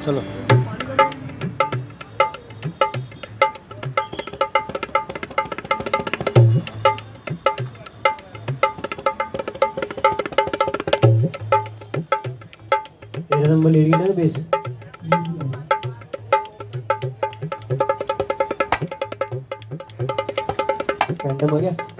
चलो तेरा नंबर ले रही है ना बेस फैंटम हो गया